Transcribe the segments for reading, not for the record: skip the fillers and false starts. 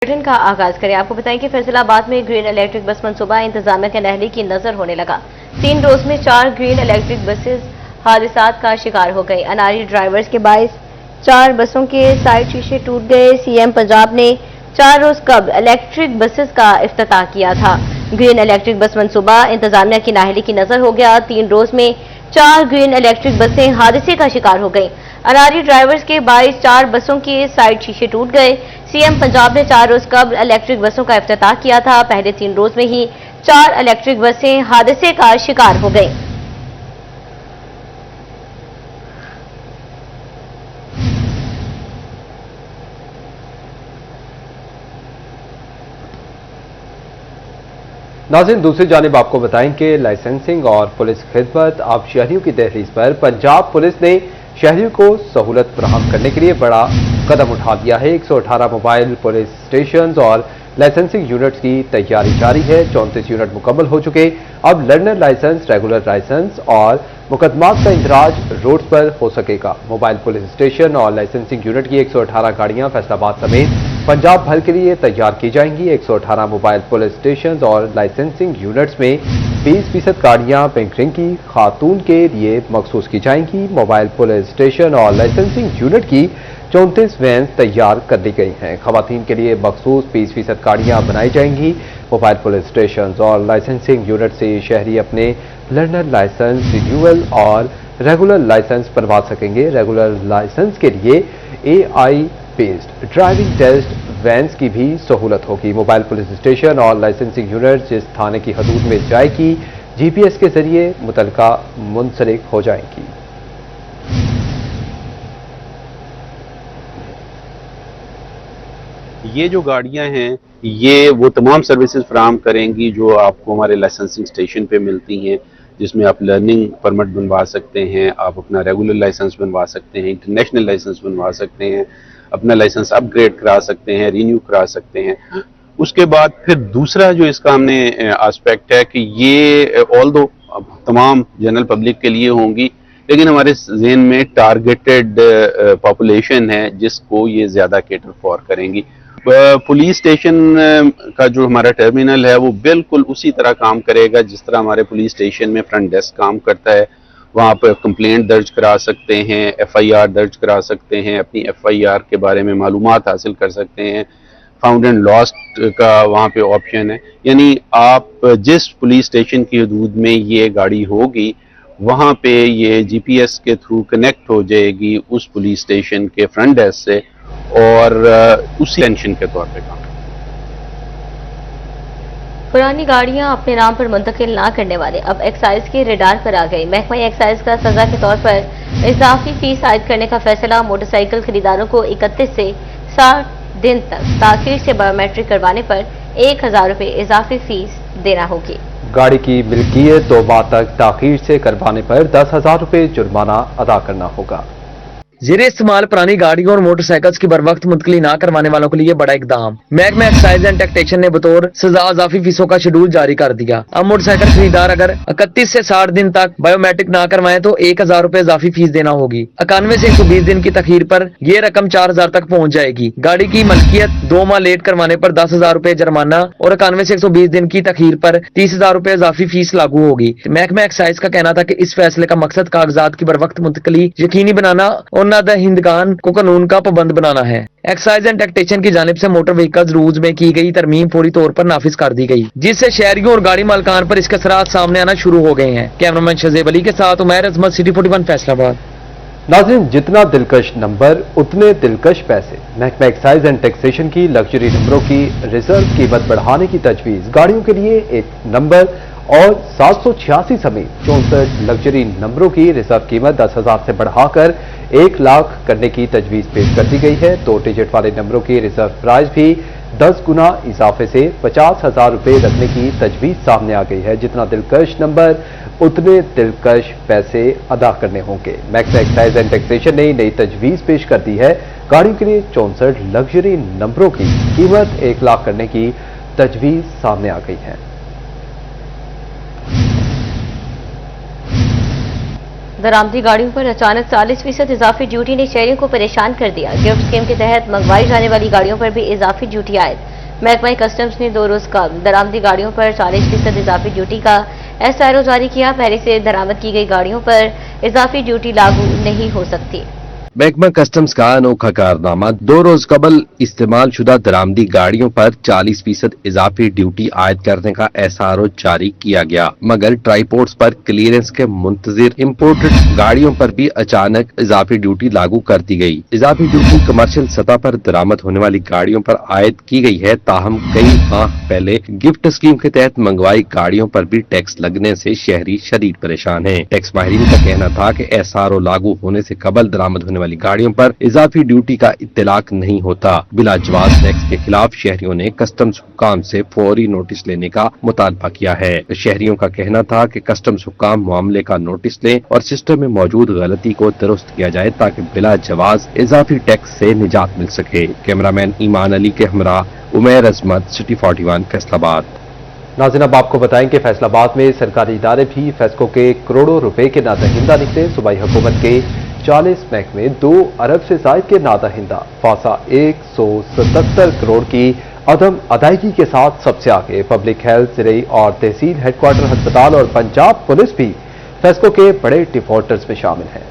Bulletin का आगाज करें। आपको बताएं कि फैसल आबाद में ग्रीन इलेक्ट्रिक बस मंसूबा इंतजामिया के नहली की नजर होने लगा। 3 रोज में 4 ग्रीन इलेक्ट्रिक बसेस हादसात का शिकार हो गई। अनारी ड्राइवर्स के बायस 4 बसों के साइड शीशे टूट गए। सीएम पंजाब ने 4 रोज कबल इलेक्ट्रिक बसेस का इफ्तिताह किया था। ग्रीन इलेक्ट्रिक बस मंसूबा इंतजामिया की नाहली की नजर हो गया। 3 रोज में 4 ग्रीन इलेक्ट्रिक बसें हादसे का शिकार हो गई। अनारी ड्राइवर्स के बायस 4 बसों के साइड शीशे टूट गए। सीएम पंजाब ने 4 रोज कबल इलेक्ट्रिक बसों का इफ्तिताह किया था। पहले 3 रोज में ही 4 इलेक्ट्रिक बसें हादसे का शिकार हो गई। नाज़रीन, दूसरी जानिब आपको बताएं कि लाइसेंसिंग और पुलिस खिदमत अब शहरियों की तहरीर पर पंजाब पुलिस ने शहरियों को सहूलत फराहम करने के लिए बड़ा कदम उठा दिया है। 118 मोबाइल पुलिस स्टेशन और लाइसेंसिंग यूनिट्स की तैयारी जारी है। 34 यूनिट मुकम्मल हो चुके। अब लर्नर लाइसेंस, रेगुलर लाइसेंस और मुकदमात का इंदराज रोड पर हो सकेगा। मोबाइल पुलिस स्टेशन और लाइसेंसिंग यूनिट की 118 गाड़ियां फैसलाबाद समेत पंजाब भर के लिए तैयार की जाएंगी। 118 मोबाइल पुलिस स्टेशन और लाइसेंसिंग यूनिट्स में 20% गाड़ियां बैंकरिंग की खातून के लिए मखसूस की जाएंगी। मोबाइल पुलिस स्टेशन और लाइसेंसिंग यूनिट की 34 वैन तैयार कर ली गई हैं। खवातीन के लिए मखसूस 20% गाड़ियां बनाई जाएंगी। मोबाइल पुलिस स्टेशन और लाइसेंसिंग यूनिट से शहरी अपने लर्नर लाइसेंस रिन्यूअल और रेगुलर लाइसेंस बनवा सकेंगे। रेगुलर लाइसेंस के लिए AI based driving test vans की भी सहूलत होगी। मोबाइल पुलिस स्टेशन और लाइसेंसिंग यूनिट जिस थाने की हदूद में जाएगी, GPS के जरिए मुतलका मुंसलिक हो जाएंगी। ये जो गाड़ियां हैं ये वो तमाम सर्विसेज फराहम करेंगी जो आपको हमारे लाइसेंसिंग स्टेशन पे मिलती हैं, जिसमें आप लर्निंग परमिट बनवा सकते हैं, आप अपना रेगुलर लाइसेंस बनवा सकते हैं, इंटरनेशनल लाइसेंस बनवा सकते हैं, अपना लाइसेंस अपग्रेड करा सकते हैं, रिन्यू करा सकते हैं। उसके बाद फिर दूसरा जो इसका हमने एस्पेक्ट है कि ये ऑल्दो तमाम जनरल पब्लिक के लिए होंगी, लेकिन हमारे ज़हन में टारगेटेड पॉपुलेशन है जिसको ये ज़्यादा केटर फॉर करेंगी। पुलिस स्टेशन का जो हमारा टर्मिनल है वो बिल्कुल उसी तरह काम करेगा जिस तरह हमारे पुलिस स्टेशन में फ्रंट डेस्क काम करता है। वहाँ पर कंप्लेंट दर्ज करा सकते हैं, FIR दर्ज करा सकते हैं, अपनी FIR के बारे में मालूमात हासिल कर सकते हैं। फाउंड एंड लॉस्ट का वहाँ पे ऑप्शन है, यानी आप जिस पुलिस स्टेशन की हदूद में ये गाड़ी होगी वहाँ पे ये GPS के थ्रू कनेक्ट हो जाएगी उस पुलिस स्टेशन के फ्रंट डेस्क से और उसी टेंशन के तौर पे काम। पुरानी गाड़ियां अपने नाम पर मुंतकिल ना करने वाले अब एक्साइज के रेडार पर आ गई। महकमा एक्साइज का सजा के तौर पर इजाफी फीस आयद करने का फैसला। मोटरसाइकिल खरीदारों को 31 से 60 दिन तक ताखीर से बायोमेट्रिक करवाने पर 1000 रुपये इजाफी फीस देना होगी। गाड़ी की मिल्कियत 2 माह तक ताखीर से करवाने पर 10,000 रुपये जुर्माना अदा करना होगा। ज़ेरे इस्तेमाल पुरानी गाड़ियों और मोटरसाइकिल्स की बर वक्त मुंतकली ना करवाने वालों के लिए बड़ा इकदाम। महकमा एक्साइज एंड टैक्सेशन ने बतौर सजा इजाफी फीसों का शेड्यूल जारी कर दिया। अब मोटरसाइकिल खरीदार अगर 31 से 60 दिन तक बायोमेट्रिक ना करवाएं तो 1000 रुपये इजाफी फीस देना होगी। 91 से 120 दिन की तखीर पर यह रकम 4000 तक पहुँच जाएगी। गाड़ी की मलकियत 2 माह लेट करवाने पर 10,000 रुपये जुर्माना और 91 से 120 दिन की तखीर पर 30,000 रुपये इजाफी फीस लागू होगी। महकमा एक्साइज का कहना था कि इस फैसले का मकसद कागजात की बर वक्त मुंतकली यकीनी बनाना और हिंदगान को कानून का पाबंद बनाना है। एक्साइज एंड टैक्सेशन की जानिब से मोटर व्हीकल्स रूल्स में की गई तरमीम फौरी तौर पर नाफिज कर दी गई, जिससे शहरियों और गाड़ी मालकान पर इसके असरात सामने आना शुरू हो गए हैं। कैमरामैन शज़ेब अली के साथ उमैर अजमत, सिटी 41 फैसलाबाद। नाज़रीन, जितना दिलकश नंबर उतने दिलकश पैसे। महकमा एक्साइज एंड टैक्सेशन की लग्जरी नंबरों की रिजर्व कीमत बढ़ाने की तजवीज़। गाड़ियों के लिए एक नंबर और 786 समेत 64 लग्जरी नंबरों की रिजर्व कीमत 10,000 से बढ़ाकर 1 लाख करने की तजवीज़ पेश कर दी गई है। 2 डिजिट वाले नंबरों की रिजर्व प्राइस भी 10 गुना इजाफे से 50,000 रुपये रखने की तजवीज़ सामने आ गई है। जितना दिलकश नंबर उतने दिलकश पैसे अदा करने होंगे। महकमा एक्साइज एंड टैक्सेशन ने नई तजवीज़ पेश कर दी है। गाड़ियों के लिए 64 लग्जरी नंबरों की कीमत 1 लाख करने की तजवीज़ सामने आ गई है। दरामदी गाड़ियों पर अचानक 40% इजाफी ड्यूटी ने शहरियों को परेशान कर दिया। गिफ्ट स्कीम के तहत मंगवाई जाने वाली गाड़ियों पर भी इजाफी ड्यूटी आयद। महकमा कस्टम्स ने 2 रोज कबल दरामदी गाड़ियों पर 40% इजाफी ड्यूटी का SRO जारी किया। पहले से दरामद की गई गाड़ियों पर इजाफी ड्यूटी लागू नहीं हो सकती। महकमा कस्टम्स का अनोखा कारनामा 2 रोज कबल इस्तेमाल शुदा दरामदी गाड़ियों पर 40% इजाफी ड्यूटी आयद करने का SRO जारी किया गया, मगर ट्राईपोर्ट्स पर क्लियरेंस के मुंतजिर इम्पोर्टेड गाड़ियों पर भी अचानक इजाफी ड्यूटी लागू कर दी गई। इजाफी ड्यूटी कमर्शियल सतह पर दरामद होने वाली गाड़ियों पर आयद की गई है, ताहम कई माह पहले गिफ्ट स्कीम के तहत मंगवाई गाड़ियों पर भी टैक्स लगने से शहरी शदीद परेशान है। टैक्स माहिरीन का कहना था कि SRO लागू होने से कबल दरामद होने वाली गाड़ियों पर इजाफी ड्यूटी का इत्तलाक नहीं होता। बिला जवाज टैक्स के खिलाफ शहरियों ने कस्टम्स हुक्काम से फौरी नोटिस लेने का मुतालबा किया है। शहरियों का कहना था कि कस्टम्स हुक्काम मामले का नोटिस लें और सिस्टम में मौजूद गलती को दुरुस्त किया जाए ताकि बिला जवाज इजाफी टैक्स से निजात मिल सके। कैमरामैन ईमान अली के हमरा उमैर अजमत, सिटी 41 फैसलाबाद। नाज़रीन, अब आपको बताएं कि फैसलाबाद में सरकारी इदारे भी फेस्को के करोड़ों रुपए के नादहिंदा निकले। सूबाई हुकूमत के 40 महकमे 2 अरब से जायद के नादहिंदा फासा 177 करोड़ की अदम अदायगी के साथ सबसे आगे। पब्लिक हेल्थ, ज़िरई और तहसील हेडक्वार्टर अस्पताल और पंजाब पुलिस भी फेस्को के बड़े डिफॉल्टर्स में शामिल हैं।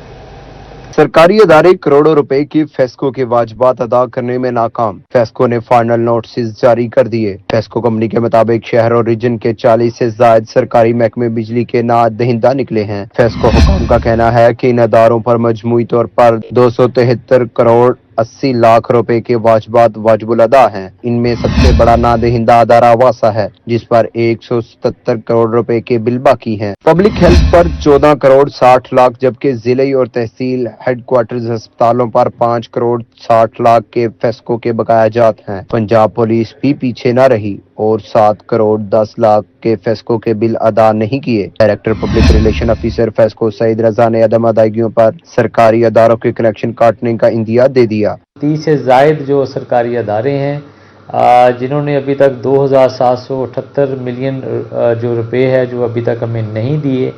सरकारी अदारे करोड़ों रुपए की फेस्को के वाजिबात अदा करने में नाकाम। फेस्को ने फाइनल नोटिस जारी कर दिए। फेस्को कंपनी के मुताबिक शहर और रीजन के 40 से जायद सरकारी महकमे बिजली के नादहिंदा निकले हैं। फेस्को हुकाम का कहना है कि इन अदारों पर मजमूई तौर पर 273 करोड़ 80 लाख रुपए के वाजिबात वाजिबुल अदा हैं। इनमें सबसे बड़ा नादहिंदा अदारा वासा है, जिस पर 177 करोड़ रुपए के बिल बाकी हैं। पब्लिक हेल्थ पर 14 करोड़ 60 लाख, जबकि जिले और तहसील हेडक्वार्टर्स अस्पतालों पर 5 करोड़ 60 लाख के फेस्को के बकाया जात हैं। पंजाब पुलिस भी पीछे न रही और 7 करोड़ 10 लाख के फेस्को के बिल अदा नहीं किए। Director public relation officer FESCO Saeed Raza ने अदम अदायगियों पर सरकारी अदारों के कनेक्शन काटने का इंदिया दे दिया। 30 से जायद जो सरकारी अदारे हैं जिन्होंने अभी तक 2778 मिलियन जो रुपए है जो अभी तक हमें नहीं दिए,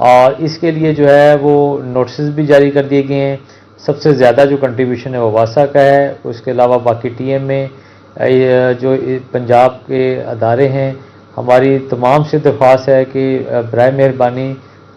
और इसके लिए जो है वो नोटिस भी जारी कर दिए गए हैं। सबसे ज़्यादा जो कंट्रीब्यूशन है वो वासा का है। उसके अलावा बाकी TM में जो पंजाब के अदारे हैं, हमारी तमाम से दरख्वास्त है कि बराए मेहरबानी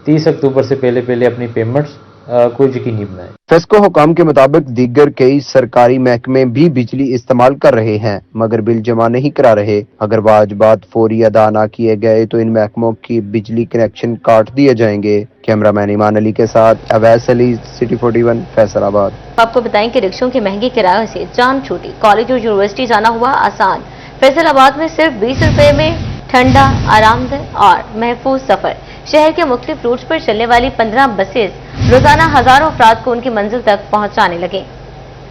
30 अक्टूबर से पहले अपनी पेमेंट्स को यकीनी बनाएं। फेस्को हुकाम के मुताबिक दीगर कई सरकारी महकमे भी बिजली इस्तेमाल कर रहे हैं, मगर बिल जमा नहीं करा रहे। अगर वाजिबात फौरी अदा न किए गए तो इन महकमों की बिजली कनेक्शन काट दिए जाएंगे। कैमरामैन ईमान अली के साथ अवैस अली, सिटी 41 फैसलाबाद। आपको बताएं कि रिक्शों के महंगे किरायों से जान छूटी। कॉलेज और यूनिवर्सिटी जाना हुआ आसान। फैसलाबाद में सिर्फ 20 रुपए में ठंडा, आरामदेह और महफूज सफर। शहर के मुख्तलिफ रूट्स पर चलने वाली 15 बसेस रोजाना हजारों अफराद को उनकी मंजिल तक पहुंचाने लगे।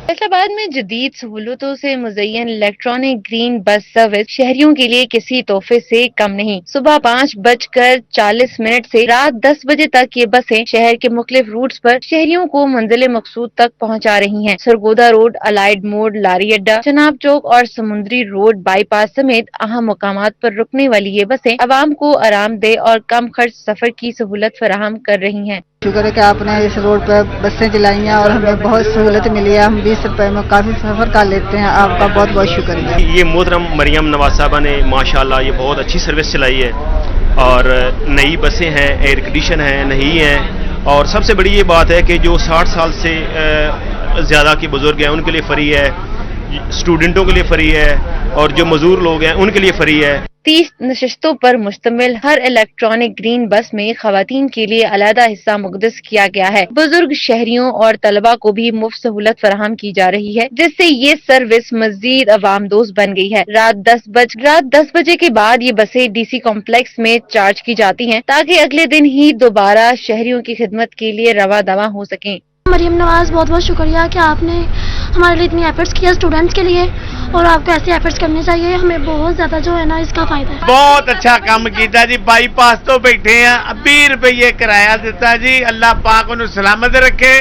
फैसलाबाद में जदीद सहूलतों से मुज़य्यन इलेक्ट्रॉनिक ग्रीन बस सर्विस शहरियों के लिए किसी तोहफे से कम नहीं। सुबह 5:40 से रात 10 बजे तक ये बसें शहर के मुख्तलिफ रूट्स पर शहरियों को मंजिल मकसूद तक पहुंचा रही हैं। सरगोदा रोड, अलाइड मोड़, लारी अड्डा, चनाब चौक और समुद्री रोड बाईपास समेत अहम मुकामात पर रुकने वाली ये बसें आवाम को आरामदेह और कम खर्च सफर की सहूलत फराहम कर रही हैं। शुक्र है कि आपने इस रोड पर बसें चलाई हैं और हमें बहुत सहूलत मिली है। हम 20 रुपए में काफ़ी सफ़र कर लेते हैं। आपका बहुत बहुत शुक्रिया। ये मोहतरम मरियम नवाज साहबा ने माशाल्लाह ये बहुत अच्छी सर्विस चलाई है और नई बसें हैं, एयर कंडीशन है, नहीं है। और सबसे बड़ी ये बात है कि जो 60 साल से ज़्यादा के बुजुर्ग हैं उनके लिए फ्री है, स्टूडेंटों के लिए फ्री है और जो मजदूर लोग हैं उनके लिए फ्री है। 30 नशिस्तों पर मुश्तमिल हर इलेक्ट्रॉनिक ग्रीन बस में खवातीन के लिए अलहदा हिस्सा मुक़द्दस किया गया है। बुजुर्ग शहरियों और तलबा को भी मुफ्त सहूलत फराहम की जा रही है, जिससे ये सर्विस मजीद अवाम दोस्त बन गई है। रात 10 बजे के बाद ये बसें DC कॉम्प्लेक्स में चार्ज की जाती हैं ताकि अगले दिन ही दोबारा शहरियों की खिदमत के लिए रवा दवा हो सकें। मरियम नवाज, बहुत बहुत शुक्रिया कि आपने हमारे लिए इतनी एफर्ट्स किया स्टूडेंट्स के लिए, और आपको ऐसे एफर्ट्स करने चाहिए। हमें बहुत ज्यादा जो है ना इसका फायदा है। बहुत अच्छा काम किया जी। बाईपास तो बैठे हैं, 20 रुपये किराया दिता जी। अल्लाह पाक उन्हें सलामत रखे,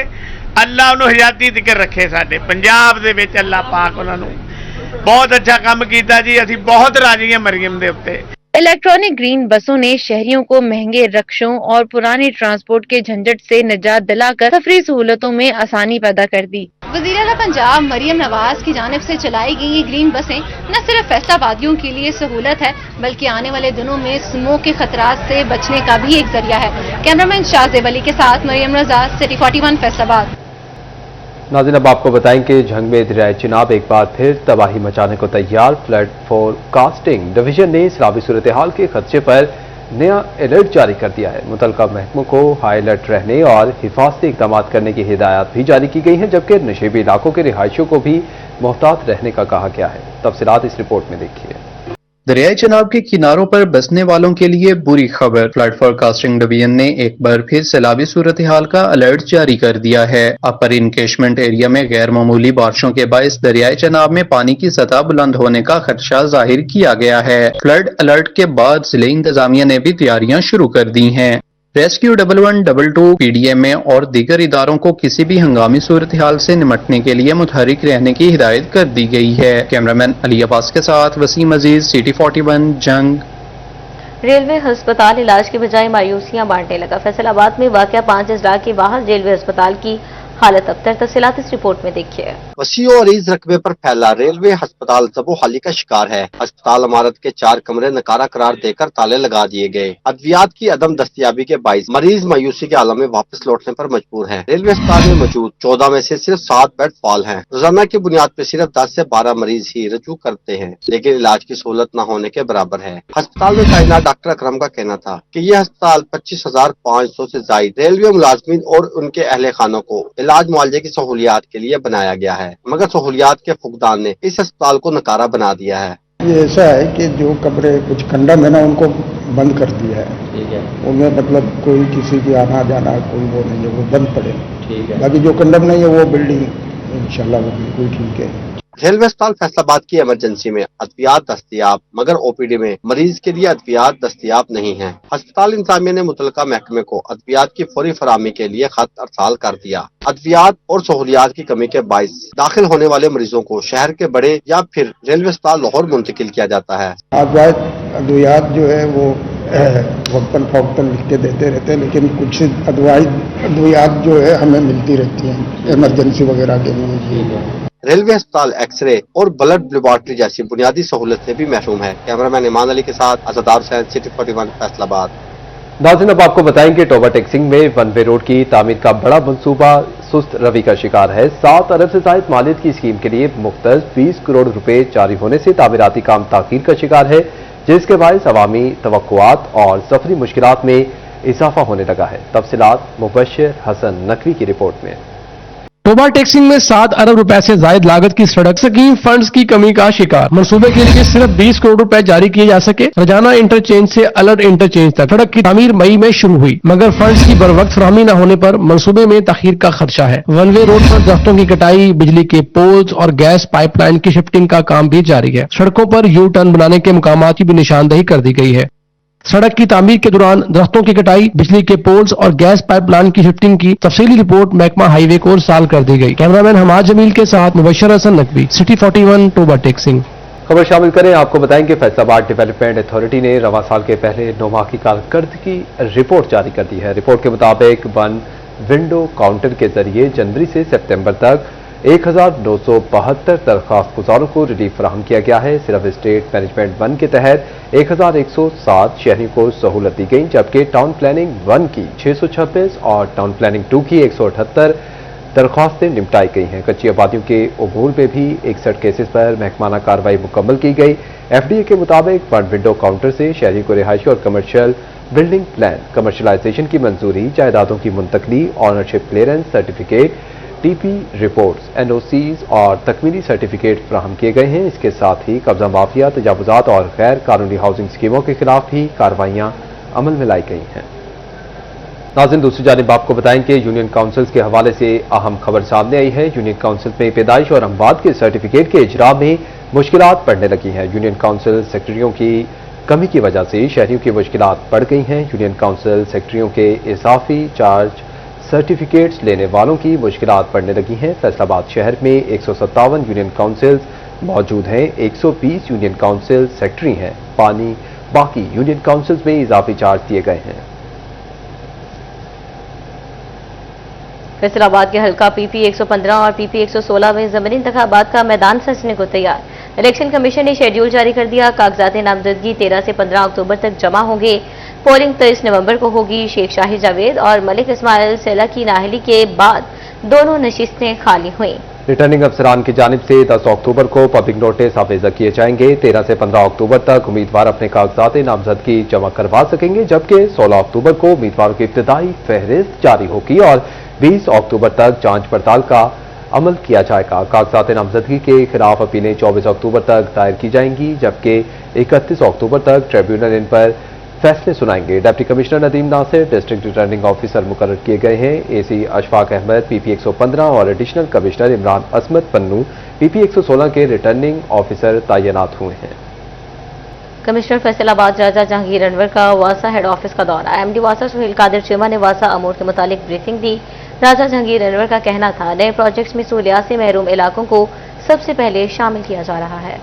अल्लाह उन्हें हयाती दिकर रखे। साडे पंजाब दे विच अल्लाह पाक उन्होंने बहुत अच्छा काम किया जी। असीं बहुत राजी हैं मरियम दे उत्ते। इलेक्ट्रॉनिक ग्रीन बसों ने शहरियों को महंगे रक्शों और पुराने ट्रांसपोर्ट के झंझट से निजात दिलाकर सफरी सहूलतों में आसानी पैदा कर दी। वज़ीर आला पंजाब मरियम नवाज की जानिब से चलाई गई ये ग्रीन बसें न सिर्फ फैसलाबादियों के लिए सहूलत है बल्कि आने वाले दिनों में स्मोक के खतरात से बचने का भी एक जरिया है। कैमरामैन शाहजेब अली के साथ मरियम रजा, सिटी 41 फैसलाबाद। नाज़रीन, अब आपको बताएं कि झंग में दरियाए चिनाब एक बार फिर तबाही मचाने को तैयार। फ्लड फोरकास्टिंग डिवीजन ने सैलाबी सूरत हाल के खदशे पर नया अलर्ट जारी कर दिया है। मुतल्लिका महकमों को हाई अलर्ट रहने और हिफाजती इक़दाम करने की हिदायत भी जारी की गई हैं, जबकि नशीबी इलाकों के रिहायशियों को भी मोहतात रहने का कहा गया है। तफसीलात इस रिपोर्ट में देखिए। दरियाए चिनाब के किनारों पर बसने वालों के लिए बुरी खबर। फ्लड फोरकास्टिंग डिवीजन ने एक बार फिर सैलाबी सूरत हाल का अलर्ट जारी कर दिया है। अपर इनकेशमेंट एरिया में गैर मामूली बारिशों के बायस दरियाए चिनाब में पानी की सतह बुलंद होने का खदशा जाहिर किया गया है। फ्लड अलर्ट के बाद जिले इंतजामिया ने भी तैयारियां शुरू कर दी हैं। रेस्क्यू 1112 पीडीएमए और दीगर इदारों को किसी भी हंगामी सूरत हाल से निमटने के लिए मुतहरिक रहने की हिदायत कर दी गई है। कैमरामैन अली अब्बास के साथ वसीम अजीज, सिटी 41 जंग। रेलवे अस्पताल इलाज की बजाय मायूसियां बांटने लगा। फैसलाबाद में वाक़या 5 अजला के बाहर रेलवे अस्पताल की हालत अबतर। तफसीलात इस रिपोर्ट में देखिए। वसी और अरीज रकबे पर फैला रेलवे अस्पताल जबोहाली का शिकार है। अस्पताल इमारत के 4 कमरे नकारा करार देकर ताले लगा दिए गए। अद्वियात की अदम दस्तियाबी के बाइस मरीज मायूसी के आलम में वापस लौटने पर मजबूर हैं। रेलवे अस्पताल में मौजूद 14 में से सिर्फ 7 बेड फाल हैं। रोजाना की बुनियाद पर सिर्फ 10 से 12 मरीज ही रजू करते हैं, लेकिन इलाज की सहूलत न होने के बराबर है। अस्पताल में तैनात डॉक्टर अकरम का कहना था कि यह अस्पताल 25,500 से जायद रेलवे मुलाजमीन और उनके अहले खानों को इलाज मुआवजे की सहूलियात के लिए बनाया गया है, मगर सहूलियात के फुकदान ने इस अस्पताल को नकारा बना दिया है। ये ऐसा है कि जो कमरे कुछ कंडम है ना, उनको बंद कर दिया है। ठीक है। उनमें मतलब कोई किसी की आना जाना कोई वो नहीं है, वो बंद पड़े। ठीक है। बाकी जो कंडम नहीं है वो बिल्डिंग इंशाल्लाह वो बिल्कुल ठीक है। रेलवे अस्पताल फैसलाबाद की इमरजेंसी में अद्वियात दस्तियाब, मगर ओपीडी में मरीज के लिए अद्वियात दस्तियाब नहीं है। अस्पताल इंतजामिया ने मुतल्लिका महकमे को अद्वियात की फौरी फराहमी के लिए खत अरसाल कर दिया। अद्वियात और सहूलियात की कमी के बायस दाखिल होने वाले मरीजों को शहर के बड़े या फिर रेलवे अस्पताल लाहौर मुंतकिल किया जाता है। अद्वियात जो है वो वक्तन फौक्तन लिख के देते रहते हैं, लेकिन कुछ अद्वियात जो है हमें मिलती रहती हैं इमरजेंसी वगैरह के लिए। रेलवे अस्पताल एक्सरे और ब्लड लेबोरेटरी जैसी बुनियादी सहूलत से भी महरूम है। कैमरामैन इमान अली के साथ अज़दार हुसैन, सिटी 41 फैसलाबाद। नाज़रीन, अब आपको बताएं कि टोबा टेक्सिंग में वन वे रोड की तामीर का बड़ा मंसूबा सुस्त रवि का शिकार है। 7 अरब से ज़ायद मालियत की स्कीम के लिए मुख्तस 20 करोड़ रुपए जारी होने से तामीराती काम ताखीर का शिकार है, जिसके बायस अवामी तवक्कुआत और सफरी मुश्किलात में इजाफा होने लगा है। तफसीलात मुबश्शिर हसन नकवी की रिपोर्ट में। टोबा टेक्सिंग में 7 अरब रुपए से जायद लागत की सड़क स्कीम फंड्स की कमी का शिकार। मंसूबे के लिए सिर्फ 20 करोड़ रुपए जारी किए जा सके। रजाना इंटरचेंज से अलर्ट इंटरचेंज तक सड़क की तामीर मई में शुरू हुई, मगर फंड्स की बरवक्त फराहमी न होने पर मंसूबे में ताखीर का खदशा है। वन वे रोड पर दरख्तों की कटाई, बिजली के पोल्स और गैस पाइपलाइन की शिफ्टिंग का काम भी जारी है। सड़कों पर यू टर्न बनाने के मुकामात की भी निशानदही कर दी गई है। सड़क की तामीर के दौरान दरख्तों की कटाई, बिजली के पोल्स और गैस पाइपलाइन की शिफ्टिंग की तफसीली रिपोर्ट महकमा हाईवे को इरसाल कर दी गई। कैमरामैन हमाद जमील के साथ मुबश्शिर हसन नकवी, सिटी 41 टोबा टेक्सिंग। खबर शामिल करें। आपको बताएं कि फैसलाबाद डेवलपमेंट अथॉरिटी ने रवां साल के पहले 9 माह की कारकर्दगी रिपोर्ट जारी कर दी है। रिपोर्ट के मुताबिक वन विंडो काउंटर के जरिए जनवरी से सितंबर तक 1972 दरख्वास्त गुजारों को रिलीफ फराहम किया गया है। सिर्फ स्टेट मैनेजमेंट 1 के तहत 1107 शहरियों को सहूलत दी गई, जबकि टाउन प्लानिंग 1 की 626 और टाउन प्लानिंग 2 की 178 दरख्वास्तें निपटाई गई हैं। कच्ची आबादियों के अमूर में भी 61 केसेस पर महकमाना कार्रवाई मुकम्मल की गई। एफडीए के मुताबिक वन विंडो काउंटर से शहरियों को रिहायशी और कमर्शियल बिल्डिंग प्लान, कमर्शलाइजेशन की मंजूरी, जायदादों की मुंतकली, ownership clearance certificate, TP reports, NOCs और तकमीली सर्टिफिकेट फराहम किए गए हैं। इसके साथ ही कब्जा माफिया, तजावुजात और गैर कानूनी हाउसिंग स्कीमों के खिलाफ भी कार्रवाइयां अमल में लाई गई हैं। नाज़रीन, दूसरी जानिब आपको बताएं कि यूनियन काउंसिल्स के हवाले से अहम खबर सामने आई है। यूनियन काउंसिल में पैदाइश और अमवात के सर्टिफिकेट के इजरा में मुश्किलात बढ़ने लगी हैं। यूनियन काउंसिल सेक्रेटरियों की कमी की वजह से शहरियों की मुश्किलात बढ़ गई हैं। यूनियन काउंसिल सेक्रेटरियों के इजाफी चार्ज सर्टिफिकेट्स लेने वालों की मुश्किलात बढ़ने लगी हैं। फैसलाबाद शहर में 157 यूनियन काउंसिल्स मौजूद हैं। 120 यूनियन काउंसिल सेक्रेटरी हैं। पानी, बाकी यूनियन काउंसिल्स में इजाफी चार्ज दिए गए हैं। फैसलाबाद के हल्का पीपी 115 और पीपी 116 में ज़मीनी इंतखाबात का मैदान सजने को तैयार। इलेक्शन कमीशन ने शेड्यूल जारी कर दिया। कागजात नामजदगी 13 से 15 अक्टूबर तक जमा होंगे। पोलिंग 23 नवंबर को होगी। शेख शाही जावेद और मलिक इस्माइल सेला की नाअहली के बाद दोनों नशिस्तें खाली हुई। रिटर्निंग अफसरान की जानिब से 10 अक्टूबर को पब्लिक नोटिस हाफिजा किए जाएंगे। 13 से 15 अक्टूबर तक उम्मीदवार अपने कागजात नामजदगी जमा करवा सकेंगे, जबकि 16 अक्टूबर को उम्मीदवारों की इब्तिदाई फहरिस्त जारी होगी और 20 अक्टूबर तक जांच पड़ताल का अमल किया जाएगा। कागजात नामजदगी के खिलाफ अपीलें 24 अक्टूबर तक दायर की जाएंगी, जबकि 31 अक्टूबर तक ट्रिब्यूनल इन पर फैसले सुनाएंगे। Deputy commissioner Nadeem Nasir district returning officer मुकर्रर किए गए हैं। एसी अशफाक अहमद पीपी 115 और एडिशनल कमिश्नर इमरान असमत पन्नू पीपी 116 के रिटर्निंग ऑफिसर तैनात हुए हैं। कमिश्नर फैसलाबाद राजा जहांगीर अनवर का वासा हेड ऑफिस का दौरा। एमडी वासा सुहेल कादिर चीमा ने वासा अमूर के मुतालिक ब्रीफिंग दी। राजा जहांगीर अनवर का कहना था, नए प्रोजेक्ट्स में सहूलियात से महरूम इलाकों को सबसे पहले शामिल किया जा रहा है।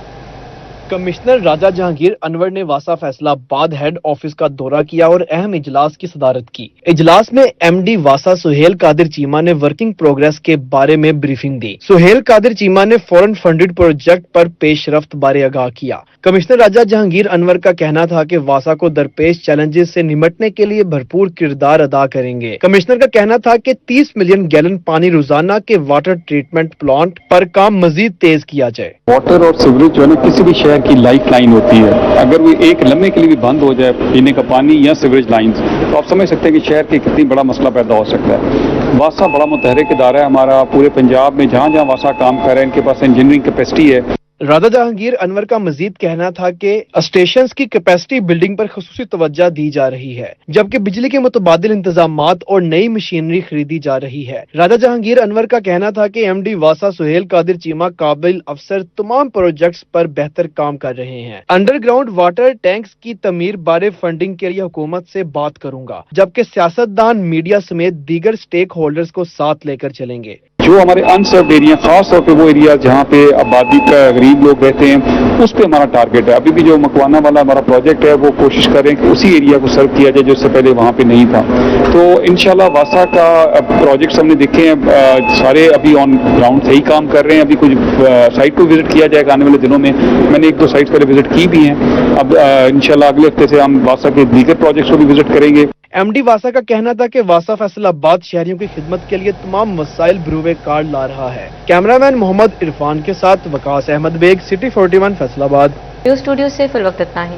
कमिश्नर राजा जहांगीर अनवर ने वासा फैसलाबाद हेड ऑफिस का दौरा किया और अहम इजलास की सदारत की। इजलास में एमडी वासा सुहेल कादिर चीमा ने वर्किंग प्रोग्रेस के बारे में ब्रीफिंग दी। सुहेल कादिर चीमा ने फॉरेन फंडेड प्रोजेक्ट पर पेशरफ्त बारे आगाह किया। कमिश्नर राजा जहांगीर अनवर का कहना था कि वासा को दरपेश चैलेंजेस से निमटने के लिए भरपूर किरदार अदा करेंगे। कमिश्नर का कहना था कि 30 मिलियन गैलन पानी रोजाना के वाटर ट्रीटमेंट प्लांट पर काम मजीद तेज किया जाए। वाटर और सीवरेज जो है ना किसी भी शहर की लाइफ लाइन होती है, अगर वो एक लम्हे के लिए भी बंद हो जाए पीने का पानी या सीवरेज लाइन, तो आप समझ सकते हैं कि शहर के कितनी बड़ा मसला पैदा हो सकता है। वासा बड़ा मुतहरिक इदारा है हमारा, पूरे पंजाब में जहाँ जहाँ वासा काम कर रहे हैं इनके पास इंजीनियरिंग कैपेसिटी है। राजा जहांगीर अनवर का मजीद कहना था कि स्टेशन की कैपेसिटी बिल्डिंग पर खुसूसी तवज्जो दी जा रही है, जबकि बिजली के मुतबादिल इंतजामात और नई मशीनरी खरीदी जा रही है। राजा जहांगीर अनवर का कहना था कि एमडी वासा सुहेल कादिर चीमा काबिल अफसर तमाम प्रोजेक्ट्स पर बेहतर काम कर रहे हैं। अंडरग्राउंड वाटर टैंक्स की तमीर बारे फंडिंग के लिए हुकूमत से बात करूंगा, जबकि सियासतदान मीडिया समेत दीगर स्टेक होल्डर्स को साथ लेकर चलेंगे। जो हमारे अनसर्व्ड एरिया, खास तौर पे वो एरिया जहाँ पे आबादी का गरीब लोग रहते हैं, उस पे हमारा टारगेट है। अभी भी जो मकवाना वाला हमारा प्रोजेक्ट है वो कोशिश करें कि उसी एरिया को सर्व किया जाए जो इससे पहले वहाँ पे नहीं था। तो इंशाल्लाह वासा का प्रोजेक्ट्स हमने देखे हैं, सारे अभी ऑन ग्राउंड सही काम कर रहे हैं। अभी कुछ साइट को विजिट किया जाएगा आने वाले दिनों में। मैंने 1-2 साइट्स पहले विजिट की भी हैं। अब इंशाल्लाह अगले हफ्ते से हम वासा के दीगर प्रोजेक्ट्स को भी विजिट करेंगे। एमडी वासा का कहना था कि वासा फैसलाबाद शहरियों की खिदमत के लिए तमाम वसाइल बरूए कार्ड ला रहा है। कैमरामैन मोहम्मद इरफान के साथ Waqas Ahmed Baig, city 41 Faisalabad. News studio से फिल वक्त इतना ही।